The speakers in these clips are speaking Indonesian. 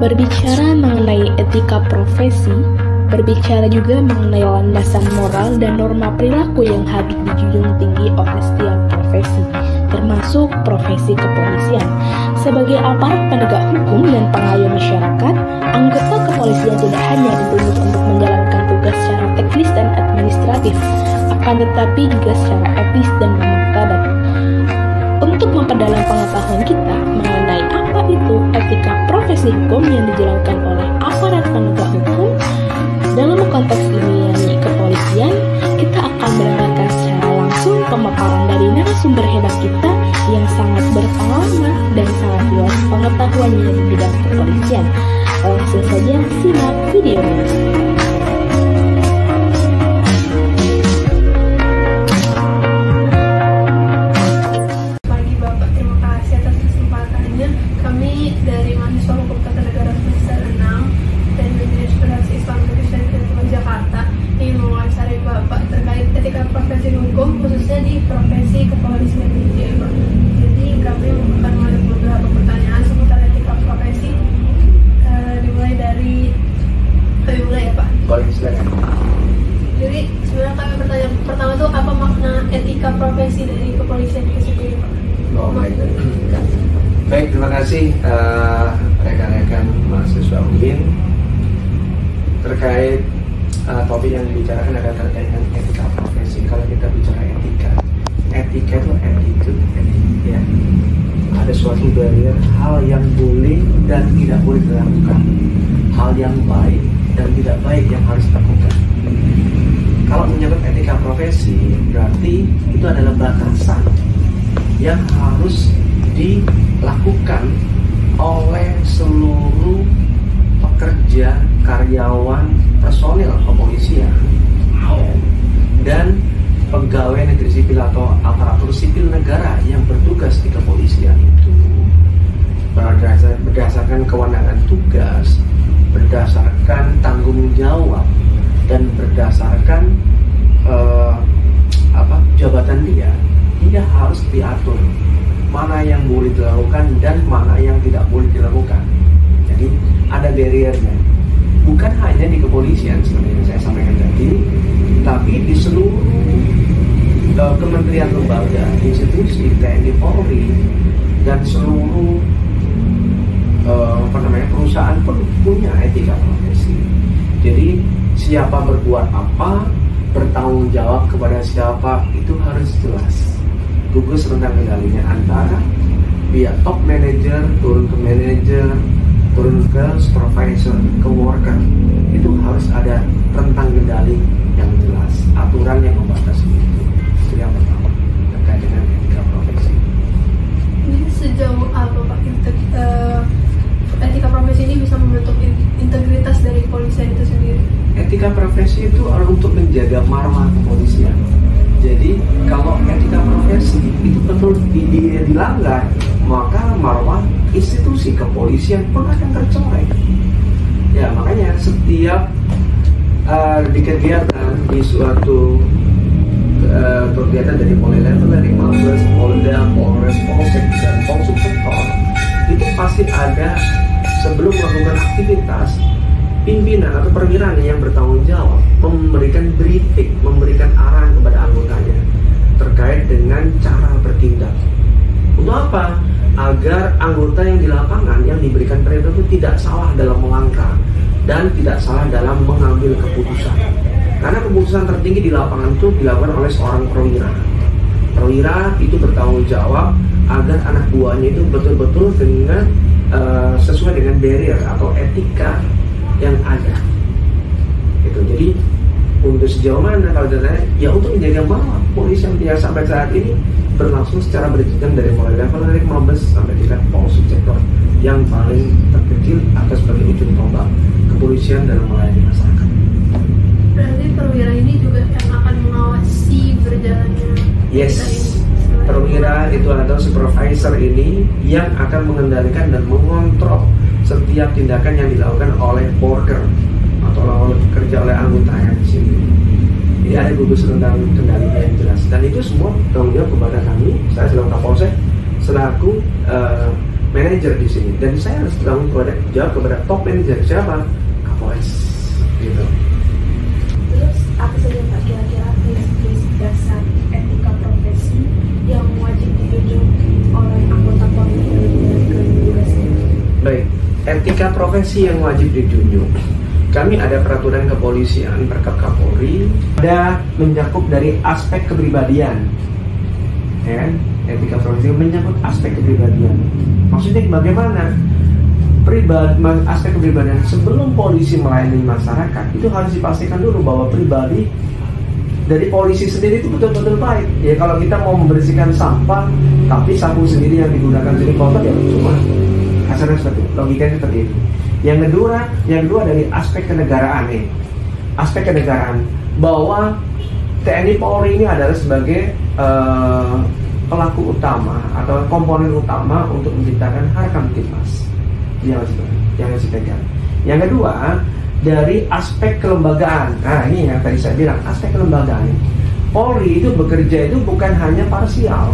Berbicara mengenai etika profesi, berbicara juga mengenai landasan moral dan norma perilaku yang harus dijunjung tinggi oleh setiap profesi, termasuk profesi kepolisian. Sebagai aparat penegak hukum dan pengayomi masyarakat, anggota kepolisian tidak hanya dituntut untuk menjalankan tugas secara teknis dan administratif, akan tetapi juga secara etis dan martabat. Untuk memperdalam pengetahuan kita mengenai apa itu etika profesi hukum yang dijalankan oleh aparat penegak hukum, dalam konteks ini yakni kepolisian, kita akan mendengarkan secara langsung pemaparan dari narasumber hebat kita yang sangat berpengalaman dan sangat luas pengetahuannya di bidang kepolisian. Langsung saja simak videonya. Pagi Bapak, terima kasih atas kesempatannya. Kami dari mahasiswa Hukum Tata Negara semester 6 dan Universitas Islam Indonesia di Jakarta ingin mewawancari Bapak terkait etika profesi hukum, khususnya di profesi kepolisian ini, Pak. Jadi kami akan mengajukan beberapa pertanyaan seputar etika profesi. Dimulai ya Pak. Boleh, silakan. Jadi sebenarnya kami pertanyaan pertama itu apa makna etika profesi dari kepolisian itu sendiri, Pak? Oh, baik, terima kasih rekan-rekan mahasiswa UIN. Terkait topik yang dibicarakan adalah terkait dengan etika profesi. Kalau kita bicara etika itu attitude, ya. Ada suatu barrier, hal yang boleh dan tidak boleh dilakukan, hal yang baik dan tidak baik yang harus dilakukan. Kalau menyangkut etika profesi, berarti itu adalah batasan yang harus dilakukan oleh seluruh pekerja, karyawan, personil kepolisian dan pegawai negeri sipil atau aparatur sipil negara yang bertugas di kepolisian itu berdasarkan kewenangan tugas, berdasarkan tanggung jawab, dan berdasarkan jabatan dia harus diatur mana yang boleh dilakukan dan mana yang tidak boleh dilakukan. Jadi ada barriernya, bukan hanya di kepolisian seperti yang saya sampaikan tadi, tapi di seluruh kementerian, lembaga, institusi, TNI, Polri, dan seluruh perusahaan pun punya etika profesi. Jadi siapa berbuat apa, bertanggung jawab kepada siapa, itu harus jelas. Gugus rentang kendalinya antara pihak top manager, turun ke manager, turun ke supervisor, ke worker. Itu harus ada rentang kendali yang jelas, aturan yang membatasi itu. Itu yang pertama terkait dengan etika profesi. Ini sejauh apa Pak etika profesi ini bisa membentuk integritas dari kepolisian itu sendiri? Etika profesi itu adalah untuk menjaga marwah kepolisian. Jadi kalau etika profesi itu betul dilanggar, maka marwah institusi kepolisian pun akan tercoreng. Ya, makanya setiap di kegiatan, di suatu kegiatan dari mulai level dari Mabes, Polda, Polres, Polsek, dan Polsubsektor, itu pasti ada sebelum melakukan aktivitas, pimpinan atau perwira yang bertanggung jawab memberikan briefing, memberikan arahan kepada anggotanya terkait dengan cara bertindak. Untuk apa? Agar anggota yang di lapangan yang diberikan perintah itu tidak salah dalam melangkah dan tidak salah dalam mengambil keputusan. Karena keputusan tertinggi di lapangan itu dilakukan oleh seorang perwira. Perwira itu bertanggung jawab agar anak buahnya itu betul-betul dengan sesuai dengan barrier atau etika yang ada. Gitu. Jadi untuk sejauh mana kalau ditanya, ya untuk menjaga marwah polisi yang sampai saat ini berlangsung secara berjenjang dari mulai level dari Mabes sampai tingkat Polsubsektor yang paling terkecil atau sebagai ujung tombak kepolisian dalam melayani masyarakat. Berarti perwira ini juga yang akan mengawasi berjalannya. Yes, perwira itu adalah supervisor ini yang akan mengendalikan dan mengontrol setiap tindakan yang dilakukan oleh worker atau kerja oleh anggota yang di sini. Jadi ada gugus rentang kendalinya yang jelas, dan itu semua tanggung jawab kepada kami. Saya selaku Kapolsek selaku manajer di sini, dan saya harus tanggung jawab kepada top manager. Siapa? Kapolres gitu. Terus apa saja Pak kira-kira prinsip dasar etika profesi yang wajib dijunjung oleh anggota Polri dalam menjalankan tugasnya? Baik, etika profesi yang wajib dijunjung. Kami ada peraturan kepolisian Perkap Kapolri, ada mencakup dari aspek kepribadian. Ya, etika profesi menyangkut aspek kepribadian. Maksudnya bagaimana? Aspek kepribadian sebelum polisi melayani masyarakat itu harus dipastikan dulu bahwa pribadi dari polisi sendiri itu betul-betul baik. Ya kalau kita mau membersihkan sampah tapi sapu sendiri yang digunakan sendiri kotor ya cuma kasarnya seperti itu. Logikanya seperti itu. Yang kedua dari aspek kenegaraan nih. Aspek kenegaraan bahwa TNI Polri ini adalah sebagai pelaku utama atau komponen utama untuk menciptakan Harkam Tipmas. Yang harus dipegang. Yang kedua dari aspek kelembagaan. Nah ini yang tadi saya bilang aspek kelembagaan. Polri itu bekerja itu bukan hanya parsial,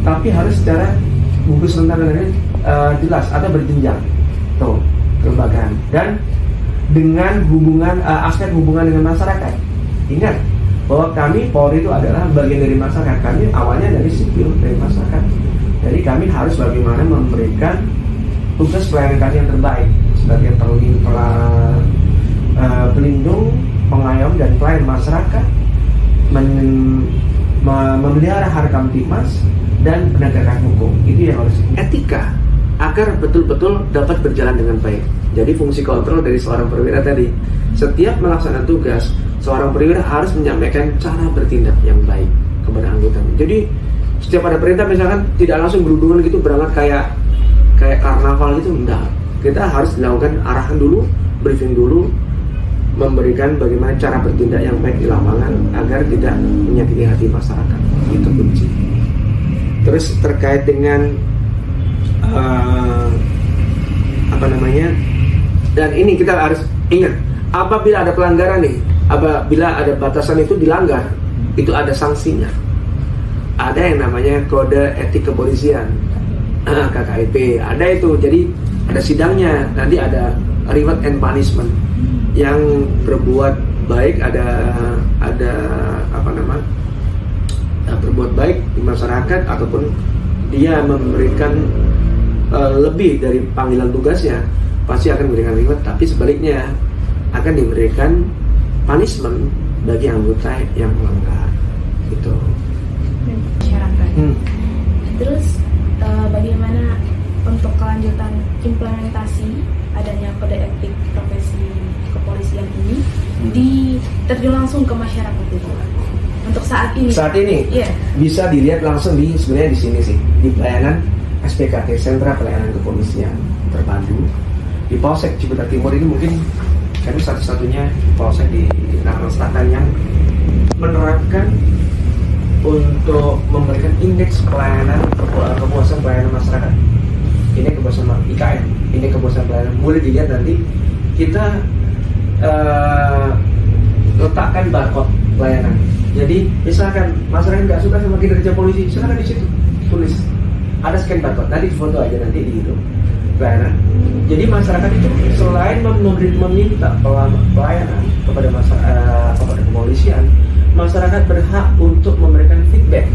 tapi harus secara bungkus rentangannya jelas atau berjenjang. Tuh kelembagaan dan dengan hubungan aspek hubungan dengan masyarakat. Ingat bahwa kami Polri itu adalah bagian dari masyarakat. Kami awalnya dari sipil, dari masyarakat. Jadi kami harus bagaimana memberikan tugas pelayanan kami yang terbaik sebagai pelindung, pengayom dan pelayan masyarakat, memelihara Harkam Tipmas dan penegakan hukum. Itu yang harus etika agar betul-betul dapat berjalan dengan baik. Jadi fungsi kontrol dari seorang perwira tadi, setiap melaksanakan tugas, seorang perwira harus menyampaikan cara bertindak yang baik kepada anggotanya. Jadi setiap ada perintah misalkan tidak langsung berhubungan gitu berangkat kayak karnaval gitu, enggak. Kita harus dilakukan arahan dulu, briefing dulu, memberikan bagaimana cara bertindak yang baik di lapangan agar tidak menyakiti hati masyarakat. Itu kunci. Terus terkait dengan dan ini kita harus ingat, apabila ada pelanggaran nih, apabila ada batasan itu dilanggar, itu ada sanksinya. Ada yang namanya kode etik kepolisian, KKEP, ada itu. Jadi ada sidangnya, nanti ada reward and punishment. Yang berbuat baik ada berbuat baik di masyarakat ataupun dia memberikan lebih dari panggilan tugasnya, pasti akan memberikan reward. Tapi sebaliknya akan diberikan punishment bagi anggota yang melanggar gitu. Masyarakat. Terus bagaimana untuk kelanjutan implementasi adanya kode etik profesi kepolisian ini diterjun langsung ke masyarakat itu untuk saat ini yeah. Bisa dilihat langsung sebenarnya di sini sih, di pelayanan SPKT, Sentra Pelayanan Kepolisian Terpadu di Polsek Ciputat Timur. Ini mungkin kami satu-satunya polsek di Tangerang Selatan yang menerapkan untuk memberikan indeks pelayanan kepuasan pelayanan masyarakat. Ini kepuasan IKM, ini kepuasan pelayanan. Boleh dilihat nanti kita letakkan barcode pelayanan. Jadi misalkan masyarakat nggak suka sama kinerja polisi, silakan di situ tulis ada scan barcode, nanti foto aja nanti di itu pelayanan. Jadi masyarakat itu selain meminta pelayanan kepada kepada kepolisian, masyarakat berhak untuk memberikan feedback.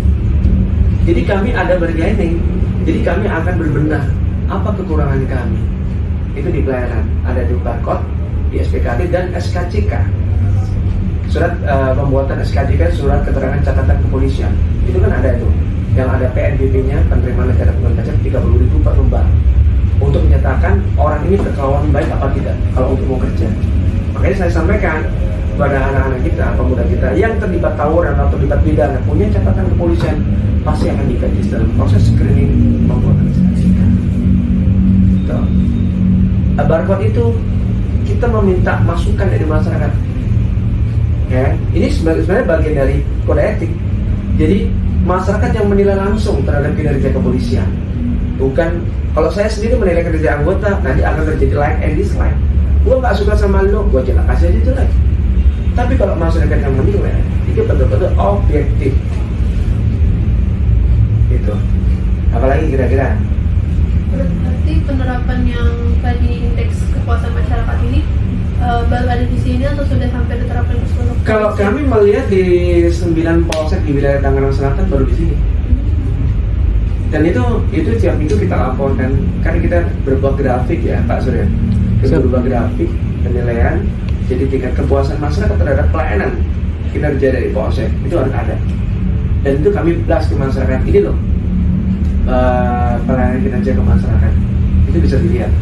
Jadi kami ada bargaining, jadi kami akan berbenah apa kekurangan kami. Itu di pelayanan, ada di barcode, di SPKT dan SKCK. Surat pembuatan SKCK, surat keterangan catatan kepolisian, itu kan ada itu. Yang ada PNBP-nya, penerimaan negara bukan pajak 30.000 per lembar, untuk menyatakan orang ini berkelakuan baik apa tidak kalau untuk mau kerja. Makanya saya sampaikan kepada anak-anak kita, pemuda kita yang terlibat tawuran atau terlibat pidana punya catatan kepolisian, pasti akan dikaji dalam proses screening pembuatan SKCK. Barcode itu kita meminta masukan dari masyarakat. Ya, ini sebenarnya bagian dari kode etik. Jadi masyarakat yang menilai langsung terhadap kinerja kepolisian. Bukan kalau saya sendiri menilai kinerja anggota, nanti akan terjadi like and dislike. Gua nggak suka sama lo, gua jelek kasih aja jelek. Tapi kalau masyarakat yang menilai, itu betul-betul objektif. Gitu. Apalagi kira-kira? penerapan yang tadi indeks kepuasan masyarakat ini baru ada di sini atau sudah sampai diterapkan ke seluruh? Kalau kami melihat di 9 polsek di wilayah Tangerang Selatan baru di sini. Dan itu tiap minggu kita laporkan, kan kita berbuat grafik ya Pak Surya, kita berbuat grafik penilaian, jadi tingkat kepuasan masyarakat terhadap pelayanan kinerja dari polsek itu harus ada. Dan itu kami blast ke masyarakat, ini loh pelayanan kinerja ke masyarakat, itu bisa dilihat.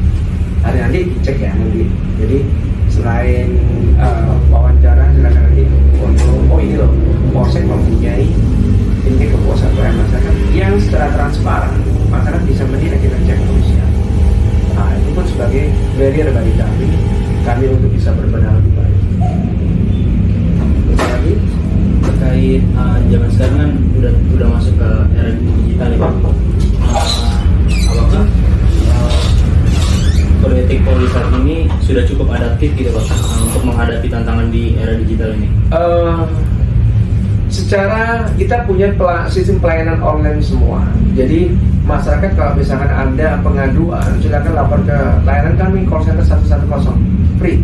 Hari nanti dicek ya nanti. Jadi selain wawancara silakan nanti oh ini loh polsek mempunyai tingkat kepuasan pelayanan masyarakat yang secara transparan masyarakat bisa menilai kinerja kepolisian. Nah itu pun sebagai barrier bagi kami untuk bisa berbenah lebih baik. Terus lagi terkait zaman sekarang kan udah masuk ke era digital ya Pak. Apakah kode etik Polri saat ini sudah cukup adaptif gitu Pak untuk menghadapi tantangan di era digital ini? Secara kita punya sistem pelayanan online semua. Jadi masyarakat kalau misalkan ada pengaduan silakan lapor ke layanan kami call center 110 free.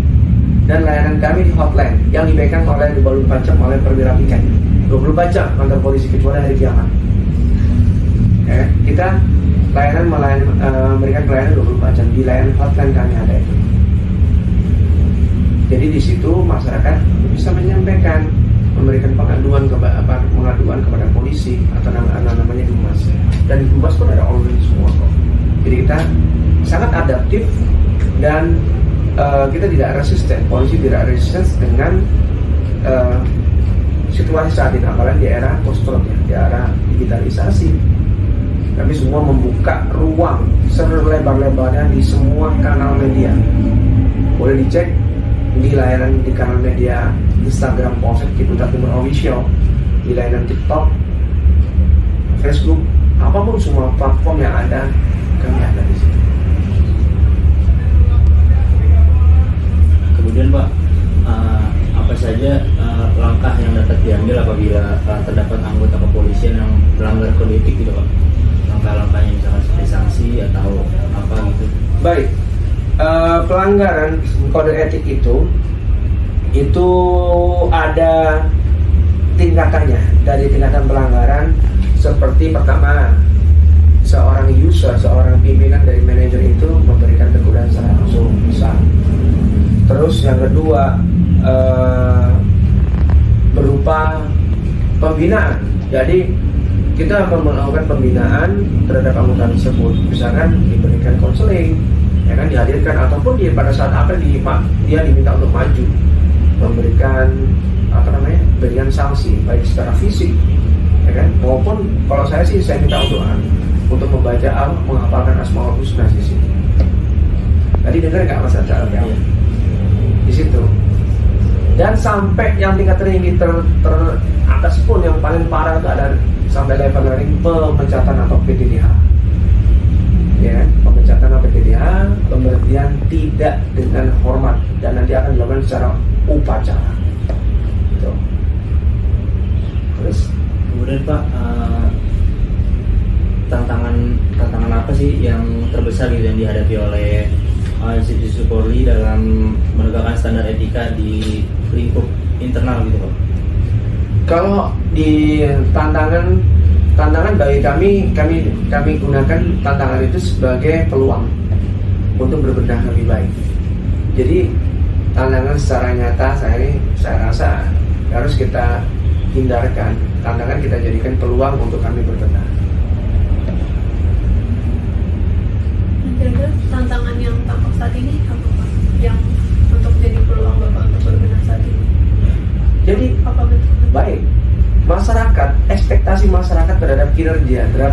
Dan layanan kami di hotline yang dipegang oleh 24 jam oleh perwira piket 24 jam kantor polisi kecuali hari kiamat. Kita memberikan pelayanan 24 jam di layanan hotline kami ada itu. Jadi di situ masyarakat bisa menyampaikan, memberikan pengaduan kepada polisi atau namanya Dumas. Dan di Dumas pun ada online semua kok. Jadi kita sangat adaptif dan kita tidak resisten, polisi tidak resisten dengan situasi saat ini, apalagi di era post-truth ya, di era digitalisasi. Kami semua membuka ruang selebar-lebarnya di semua kanal media. Boleh dicek di layanan di kanal media Instagram Polsek Ciputat Timur Official, di layanan TikTok, Facebook, apapun semua platform yang ada, kami ada di situ. Kemudian Pak, apa saja langkah yang dapat diambil apabila terdapat anggota kepolisian yang melanggar kode etik gitu Pak? Langkah-langkahnya misalkan seperti sanksi atau apa gitu? Baik, pelanggaran kode etik itu ada tingkatannya. Dari tingkatan pelanggaran seperti pertama, seorang user, seorang pimpinan dari manajer itu memberikan teguran secara langsung bisa. Terus yang kedua berupa pembinaan. Jadi kita melakukan pembinaan terhadap anggota tersebut, misalkan diberikan konseling, ya kan, dihadirkan ataupun pada saat apa dia diminta untuk maju, memberikan berikan sanksi baik secara fisik, ya kan, maupun kalau saya minta untuk membaca menghafalkan Asmaul Husna di sini. Tadi dengar nggak Mas Acar? Di situ. Dan sampai yang tingkat tertinggi teratas pun yang paling parah itu ada sampai level pemecatan atau PDDH. Ya, pemecatan atau PDDH, pemberhentian tidak dengan hormat dan nanti akan dilakukan secara upacara. Gitu. Terus kemudian Pak, tantangan apa sih yang terbesar gitu yang dihadapi oleh institusi Polri dalam menegakkan standar etika di lingkup internal gitu Pak? Kalau di tantangan bagi kami gunakan tantangan itu sebagai peluang untuk berbenah lebih baik. Jadi tantangan secara nyata saya rasa harus kita hindarkan. Tantangan kita jadikan peluang untuk kami berbenah. Kira-kira tantangan yang tampak saat ini apa Pak? Yang untuk jadi peluang Bapak untuk berbenah saat ini? Jadi apa betul? Baik, masyarakat, ekspektasi masyarakat terhadap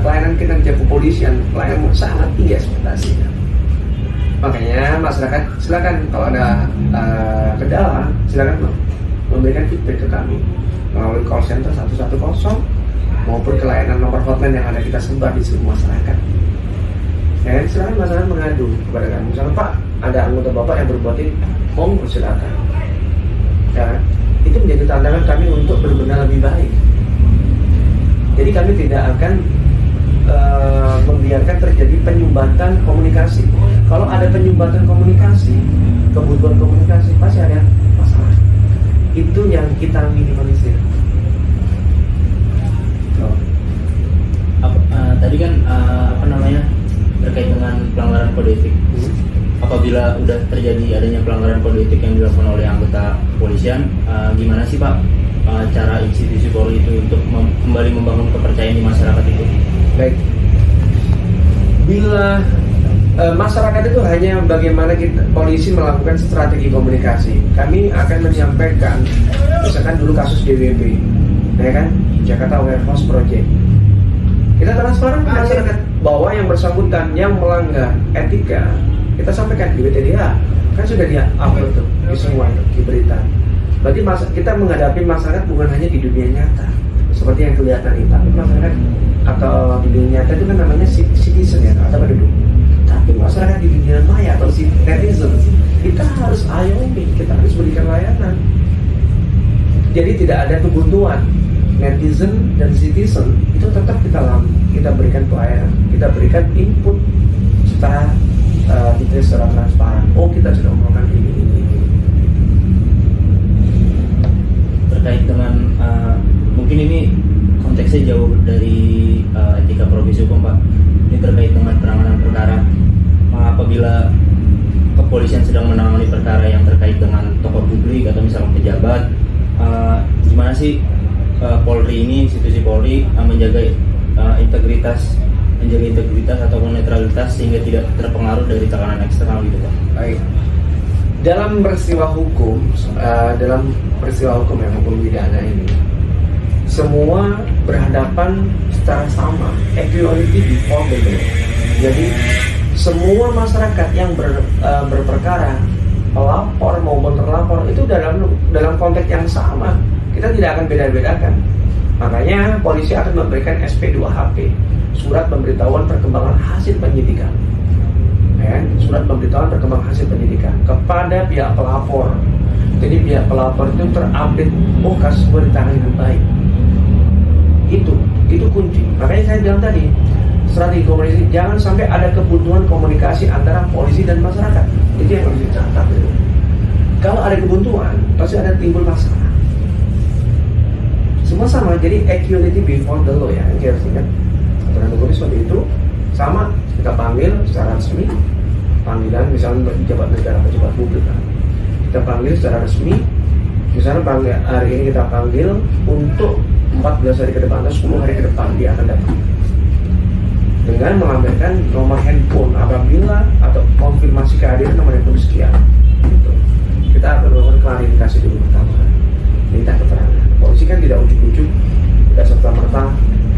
pelayanan kinerja kepolisian, pelayanan sangat tinggi ekspektasinya. Makanya masyarakat silakan kalau ada kendala, silakan memberikan feedback ke kami melalui call center 110 maupun ke layanan nomor hotline yang ada kita sebar di seluruh masyarakat. Dan silakan masyarakat mengadu kepada kami. Misalnya Pak, ada anggota Bapak yang berbuat ini, monggo silakan. Ya, itu menjadi tantangan kami untuk berbenah lebih baik. Jadi kami tidak akan membiarkan terjadi terjadi penyumbatan komunikasi. Kalau ada penyumbatan komunikasi, kebutuhan komunikasi, pasti ada masalah. Itu yang kita minimalisir. Tadi kan terkait dengan pelanggaran kode etik. Apabila udah terjadi adanya pelanggaran kode etik yang dilakukan oleh anggota kepolisian, gimana sih Pak cara institusi Polri itu untuk kembali membangun kepercayaan di masyarakat itu? Baik. Bila masyarakat itu hanya bagaimana polisi melakukan strategi komunikasi, kami akan menyampaikan, misalkan dulu kasus DWP, ya kan, Jakarta Warehouse Project. Kita transparan ke masyarakat bahwa yang bersangkutan yang melanggar etika, kita sampaikan di BTDH, kan sudah dia upload tuh di semua di berita. Berarti kita menghadapi masyarakat bukan hanya di dunia nyata, seperti yang kelihatan itu, tapi masyarakat atau di dunia nyata itu kan namanya citizen ya, atau penduduk. Tapi masyarakat di dunia maya atau netizen, kita harus ayomi, kita harus berikan layanan. Jadi tidak ada kebuntuan. Netizen dan citizen itu tetap kita berikan pelayanan, kita berikan input secara secara transparan. Oh, kita sudah melakukan ini. Terkait dengan mungkin ini konteksnya jauh dari etika profesi hukum Pak. Ini terkait dengan penanganan perkara. Apabila kepolisian sedang menangani perkara yang terkait dengan tokoh publik atau misalnya pejabat, gimana sih Polri ini, institusi Polri menjaga integritas ataupun netralitas sehingga tidak terpengaruh dari tekanan eksternal gitu Pak? Baik. Dalam peristiwa hukum yang hukum pidana ini, semua berhadapan secara sama, equality before the law. Jadi semua masyarakat yang berperkara, pelapor maupun terlapor itu dalam konteks yang sama. Kita tidak akan beda-bedakan. Makanya polisi akan memberikan SP2HP, surat pemberitahuan perkembangan hasil penyidikan. Surat pemberitahuan perkembangan hasil penyidikan kepada pihak pelapor. Jadi pihak pelapor itu terupdate, oh kasus gue ditangani dengan baik. Itu kunci. Makanya saya bilang tadi, strategi komunikasi, jangan sampai ada kebutuhan komunikasi antara polisi dan masyarakat. Itu yang harus dicatat. Kalau ada kebuntuan, pasti ada timbul masalah. Semua sama, jadi equality before the law ya, kita harus ingat. Aturan hukum seperti itu sama, kita panggil secara resmi, panggilan misalnya pejabat negara, pejabat publik kan. Kita panggil secara resmi, misalnya hari ini kita panggil untuk 14 hari ke depan atau 10 hari ke depan dia akan datang dengan melampirkan nomor handphone apabila atau konfirmasi kehadiran nomor handphone sekian gitu. Kita akan melakukan klarifikasi dulu pertama, minta keterangan. Polisi kan tidak ujuk-ujuk, tidak serta-merta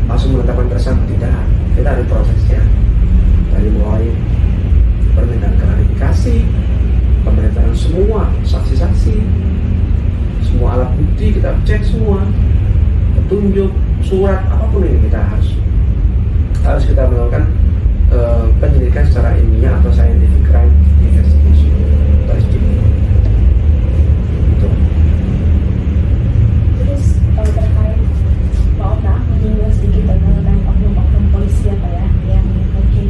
langsung menetapkan tersangka, tidak. Kita ada prosesnya dari mulai permintaan klarifikasi, pemeriksaan semua saksi-saksi, semua alat bukti kita cek semua, petunjuk, surat, apapun ini kita harus kita melakukan penyelidikan secara ilmiah atau scientific crime investigation atau SCP. Gitu. Terus terkait maaf menyinggung sedikit tentang oknum-oknum polisi apa ya yang mungkin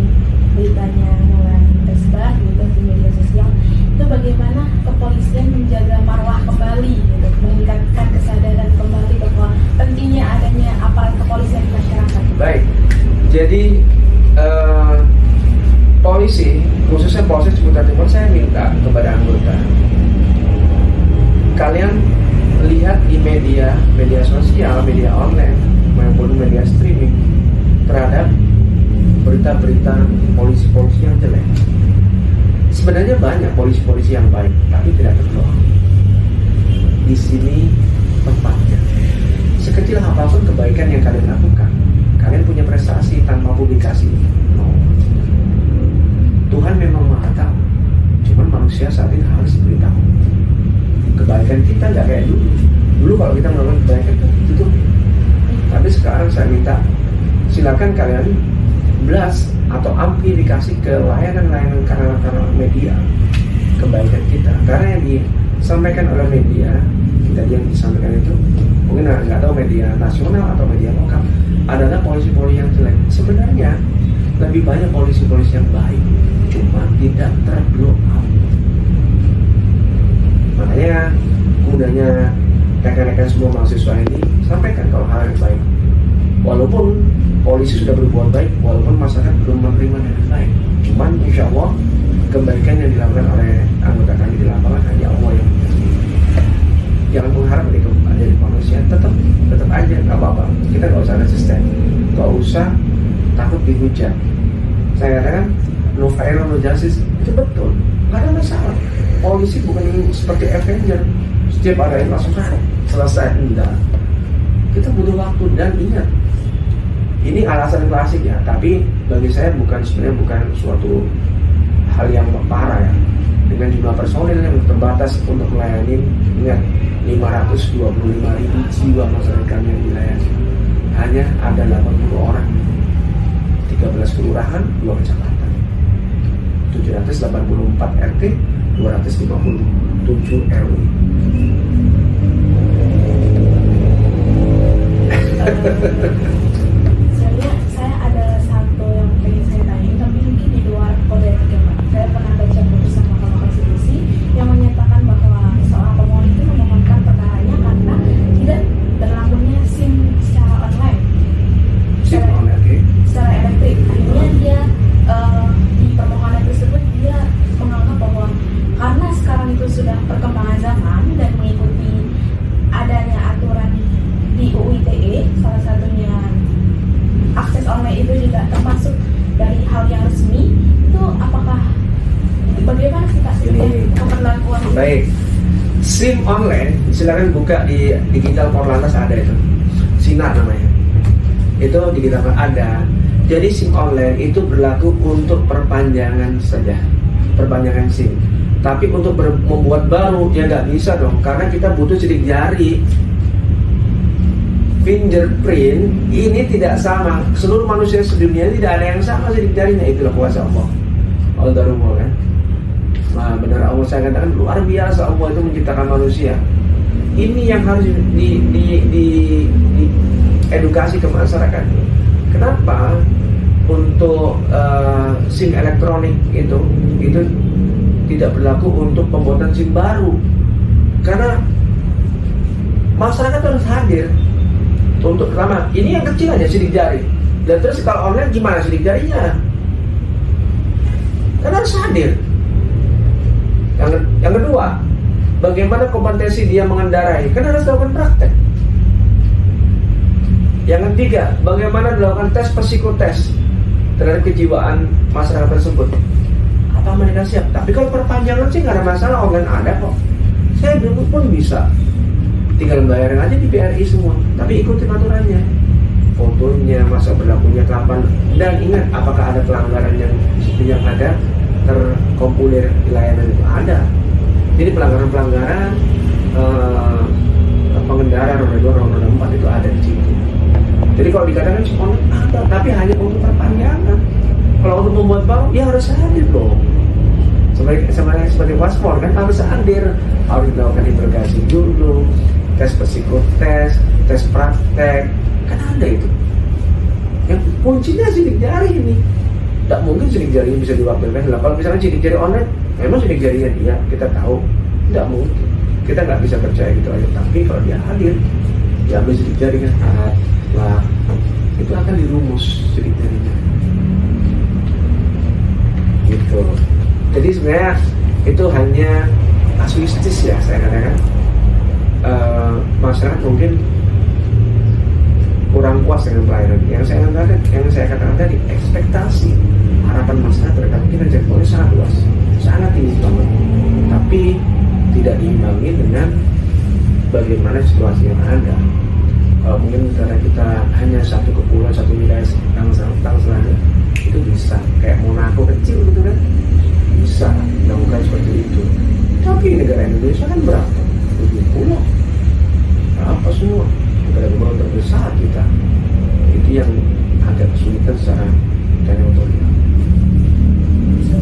beritanya mulai tersebar gitu di media sosial, itu bagaimana kepolisian menjaga marwah kembali gitu, meningkatkan kesadaran kembali bahwa pentingnya adanya aparat kepolisian di masyarakat. Baik, jadi polisi, khususnya Polsek Ciputat Timur, saya minta kepada anggota, kalian lihat di media sosial, media online maupun media streaming terhadap berita-berita polisi-polisi yang jelek. Sebenarnya banyak polisi-polisi yang baik, tapi tidak terkeluar. Di sini tempatnya. Sekecil apapun kebaikan yang kalian lakukan, kalian punya prestasi tanpa publikasi. No. Tuhan memang Maha Tahu. Cuman manusia saat ini harus diberitahu. Kebaikan kita nggak kayak dulu. Dulu kalau kita melakukan kebaikan kan tutup. Tapi sekarang saya minta silakan kalian blast atau amplifikasi ke layanan-layanan kanal-kanal media kebaikan kita. Karena yang disampaikan oleh media kita yang disampaikan itu mungkin nggak tahu media nasional atau media lokal adalah polisi-polisi yang jelek. Sebenarnya lebih banyak polisi-polisi yang baik, cuma tidak terblow out. Makanya gunanya rekan-rekan semua mahasiswa ini sampaikan kalau hal yang baik. Walaupun polisi sudah berbuat baik, walaupun masyarakat belum menerima dengan baik, cuman insya Allah kebaikan yang dilakukan oleh anggota kami di lapangan hanya Allah yang mengerti. Jangan mengharap dari manusia, tetap aja nggak apa-apa. Kita nggak usah resisten, nggak usah takut dihujat. Saya katakan no fire no justice, itu betul, nggak ada masalah. Polisi bukan seperti Avenger, setiap ada yang langsung selesai, enggak. Kita butuh waktu, dan ingat, ini alasan klasik ya, tapi bagi saya sebenarnya bukan suatu hal yang parah ya. Dengan jumlah personil yang terbatas untuk melayani, ingat 525.000 jiwa masyarakat yang dilayani, hanya ada 80 orang, 13 kelurahan, 2 kecamatan, 784 RT, 257 RW. Saya ada satu yang pengen saya tanya, tapi mungkin di luar kode etik ya Pak. Saya pernah baca putusan Mahkamah Konstitusi yang menyatakan bahwa seorang pemohon itu memohonkan perkaranya karena tidak berlakunya SIM secara online, secara elektrik. Akhirnya dia di permohonan tersebut dia menganggap bahwa karena sekarang itu sudah perkembangan zaman dan mengikuti adanya aturan di UU ITE, salah satunya akses online itu juga termasuk dari hal yang resmi. Itu apakah bagaimana sih Pak pemberlakuan itu? Baik, SIM online silakan buka di digital Korlantas, ada itu, Sinar namanya, itu digital ada. Jadi SIM online itu berlaku untuk perpanjangan saja, perpanjangan SIM. Tapi untuk membuat baru ya nggak bisa dong, karena kita butuh sidik jari. Fingerprint ini tidak sama, seluruh manusia sedunia tidak ada yang sama sidik jarinya. Itulah kuasa Allah. Al-Darumul kan. Nah benar, Allah saya katakan luar biasa Allah itu menciptakan manusia. Ini yang harus di edukasi ke masyarakat. Kenapa untuk SIM elektronik itu tidak berlaku untuk pembuatan SIM baru? Karena masyarakat harus hadir. Untuk pertama, ini yang kecil aja sidik jari. Dan terus kalau online gimana sidik jarinya? Kan harus hadir. Yang kedua, bagaimana kompetensi dia mengendarai? Kan harus dilakukan praktek. Yang ketiga, bagaimana dilakukan tes psikotes terhadap kejiwaan masyarakat tersebut. Apa mereka siap? Tapi kalau perpanjangan sih nggak ada masalah, online ada kok. Saya dulu pun bisa. Tinggal bayarin aja di BRI semua, tapi ikutin aturannya, fotonya, masa berlakunya kapan, dan ingat apakah ada pelanggaran yang ada terkompuler di layanan itu ada. Jadi pelanggaran pengendara roda 2, roda 4 itu ada di situ. Jadi kalau dikatakan sekolah ada, tapi hanya untuk perpanjangan. Kalau untuk membuat baru, ya harus hadir dong. Seperti paspor kan harus hadir, harus dilakukan interogasi dulu, tes psikotes, tes praktek, kan ada itu. Yang kuncinya sidik jari ini. Tidak mungkin sidik jari bisa diwakilkan. Kalau misalnya sidik jari online, memang sidik jarinya dia, kita tahu. Tidak mungkin. Kita nggak bisa percaya gitu aja. Tapi kalau dia hadir, diambil sidik jarinya, lah itu akan dirumus sidik jarinya. Gitu. Jadi sebenarnya itu hanya kasuistis ya, saya katakan. Masyarakat mungkin kurang puas dengan pelayanan. Yang saya katakan tadi, ekspektasi harapan masyarakat terhadap kinerja polisi sangat luas, sangat tinggi banget. Tapi tidak diimbangi dengan bagaimana situasi yang ada. Kalau mungkin karena kita hanya satu kepulauan, satu wilayah selada, itu bisa kayak Monaco kecil gitu kan, bisa melakukan seperti itu. Tapi negara Indonesia kan berapa? 7 pulau, apa semua negara kepulauan terbesar kita. Itu yang agak kesulitan secara teritorial.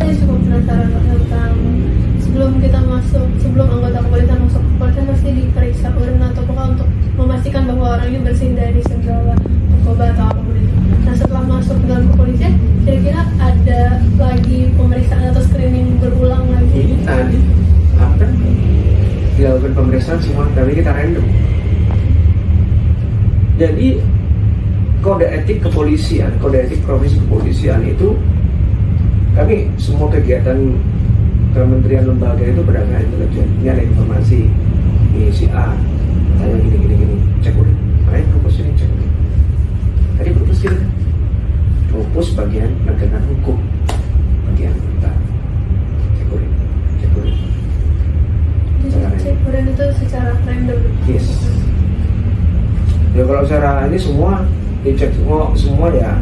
Saya cukup penasaran tentang sebelum anggota kepolisian masuk ke kepolisian pasti diperiksa urin atau apakah untuk memastikan bahwa orang ini bersih dari segala narkoba atau apapun itu. Nah setelah masuk dalam Kira-kira ada lagi pemeriksaan atau screening berulang lagi? Ini tadi akan dilakukan pemeriksaan semua, tapi kita random. Jadi kode etik kepolisian, kode etik profesi kepolisian itu kami semua kegiatan kementerian lembaga itu berdasarkan intelijen. Ini ada informasi, ini si A tanya gini, cek udah. Ayo propos ini cek udah. Tadi propos kita propos bagian penegakan hukum, bagian kita cek udah. Jadi cek urin itu secara random. Yes. Ya kalau secara ini semua dicek semua ya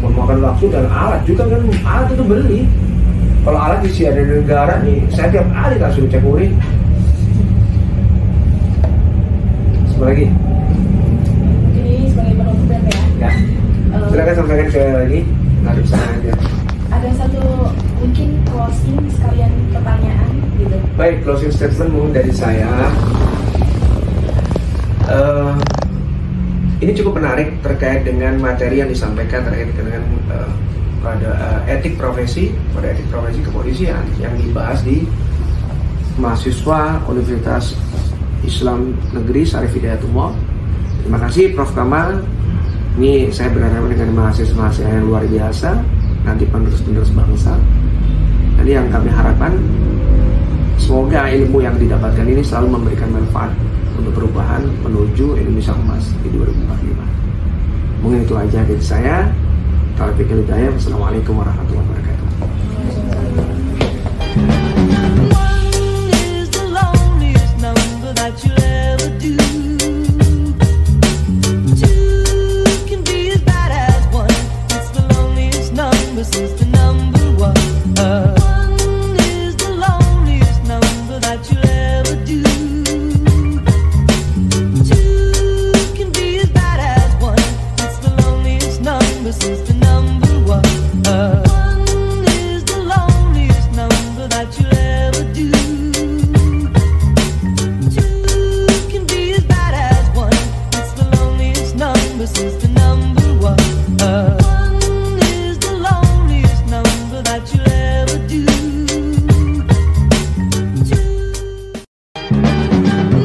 memakan waktu dan alat juga kan, alat itu beli. Kalau alat isi ada negara nih, saya tiap hari tak suruh cek urin. Sebentar lagi. Ini sebagai penutup ya. Ya. Silakan sampaikan ke lagi. Nanti sana aja. Ada satu mungkin closing sekalian pertanyaan gitu. Baik, closing statement mungkin dari saya. Ini cukup menarik terkait dengan materi yang disampaikan terkait dengan pada etik profesi kepolisian yang dibahas di mahasiswa Universitas Islam Negeri Syarif Hidayatullah. Terima kasih Prof. Kamal. Ini saya berharap dengan mahasiswa yang luar biasa, nanti penerus bangsa. Jadi yang kami harapkan semoga ilmu yang didapatkan ini selalu memberikan manfaat untuk perubahan menuju Indonesia emas di 2045. Mungkin itu aja dari saya. Taufiq hidayah. Wassalamualaikum warahmatullahi wabarakatuh. One is the loneliest number that you'll ever do. Two can be as bad as one. It's the loneliest number since the number one. One is the loneliest number that you'll ever do. Two can be as bad as one. It's the loneliest number since the number one. One is the loneliest number that you'll ever do. Two can be as bad as one. It's the loneliest number since the number one. One is the loneliest number that you'll ever do.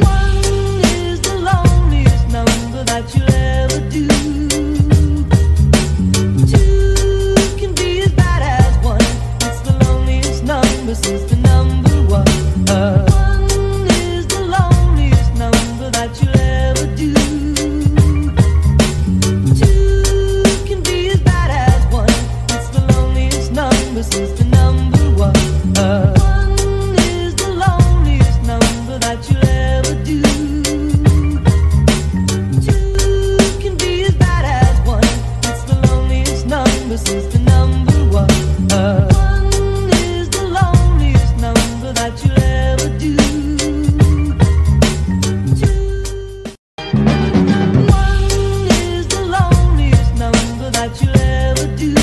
One is the loneliest number that you'll ever do. Two can be as bad as one. It's the loneliest number since the number one. One is the loneliest number that you'll ever do. Two can be as bad as one. It's the loneliest number since the number one. One is the loneliest number that you'll ever do. Two can be as bad as one. It's the loneliest number since the number one. One is the loneliest number that you'll ever do. One is the loneliest number that you'll ever do.